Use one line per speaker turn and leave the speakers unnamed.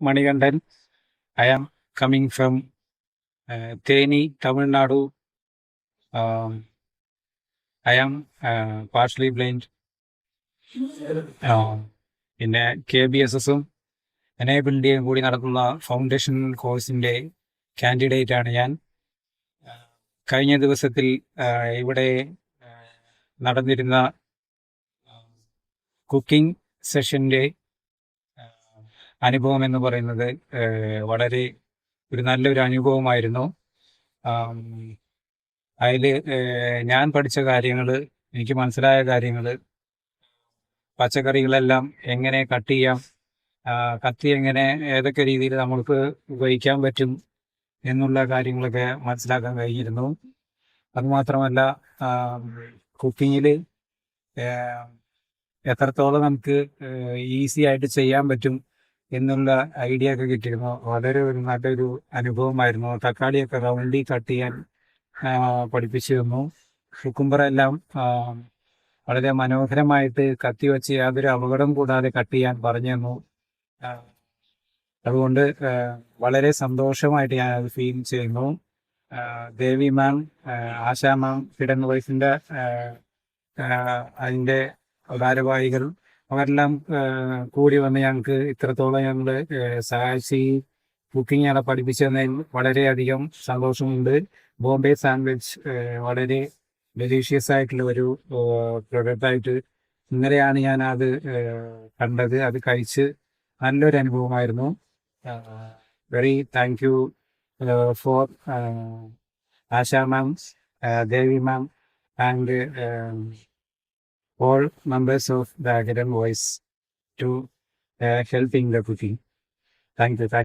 Manigandan. I am coming from Theni, Tamil Nadu. Um, I am partially blind. പിന്നെ KBSS-ഉം enable ഇന്ത്യയും കൂടി നടത്തുന്ന foundation കോഴ്സിൻ്റെ കാൻഡിഡേറ്റാണ് ഞാൻ. കഴിഞ്ഞ ദിവസത്തിൽ ഇവിടെ നടന്നിരുന്ന കുക്കിംഗ് സെഷൻ്റെ അനുഭവം എന്ന് പറയുന്നത് വളരെ നല്ലൊരു അനുഭവമായിരുന്നു. അതിൽ ഞാൻ പഠിച്ച കാര്യങ്ങൾ, എനിക്ക് മനസ്സിലായ കാര്യങ്ങൾ, പച്ചക്കറികളെല്ലാം എങ്ങനെ കട്ട് ചെയ്യാം, കത്തി എങ്ങനെ ഏതൊക്കെ രീതിയിൽ നമ്മൾക്ക് ഉപയോഗിക്കാൻ പറ്റും എന്നുള്ള കാര്യങ്ങളൊക്കെ മനസ്സിലാക്കാൻ കഴിഞ്ഞിരുന്നു. അതുമാത്രമല്ല, കുക്കിങ്ങിൽ എത്രത്തോളം നമുക്ക് ഈസി ആയിട്ട് ചെയ്യാൻ പറ്റും എന്നുള്ള ഐഡിയ ഒക്കെ കിട്ടിയിരുന്നു. വളരെ നല്ലൊരു അനുഭവമായിരുന്നു. തക്കാളിയൊക്കെ റൗണ്ടിൽ കട്ട് ചെയ്യാൻ പഠിപ്പിച്ചു തന്നു. കുക്കുംബറെല്ലാം വളരെ മനോഹരമായിട്ട് കത്തി വെച്ച് യാതൊരു അപകടം കൂടാതെ കട്ട് ചെയ്യാൻ പറഞ്ഞു തന്നു. അതുകൊണ്ട് വളരെ സന്തോഷമായിട്ട് ഞാൻ അത് ഫീൽ ചെയ്യുന്നു. ദേവി മാം, ആശാ മാം, ഹിഡൻ വോയിസിൻ്റെ അതിൻ്റെ ഭാരവാഹികൾ അവരെല്ലാം കൂടി വന്ന് ഞങ്ങൾക്ക് ഇത്രത്തോളം ഞങ്ങൾ സഹായിച്ച് ഈ കുക്കിംഗ് ഞങ്ങളെ പഠിപ്പിച്ചു തന്നതിൽ വളരെയധികം സന്തോഷമുണ്ട്. ബോംബെ സാൻഡ്വിച്ച് വളരെ ഡെലീഷ്യസ് ആയിട്ടുള്ള ഒരു പ്രൊഡക്റ്റായിട്ട് ഇന്നലെയാണ് ഞാൻ അത് കണ്ടത്. അത് കഴിച്ച് നല്ലൊരു അനുഭവമായിരുന്നു. Very thank you for ASHA ma'am, Devi ma'am and all members of the Hidden Voice to help in the cooking. Thank you.